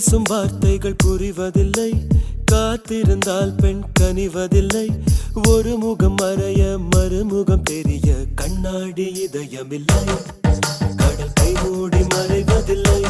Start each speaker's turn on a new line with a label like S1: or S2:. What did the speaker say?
S1: பேசும் வார்த்தைகள் புரிவதில்லை, காத்திருந்தால் பெண் கனிவதில்லை. ஒரு முகம் மறைய மறுமுகம் தெரிய கண்ணாடி இதயமில்லை, கடல் கை மூடி மறைவதில்லை.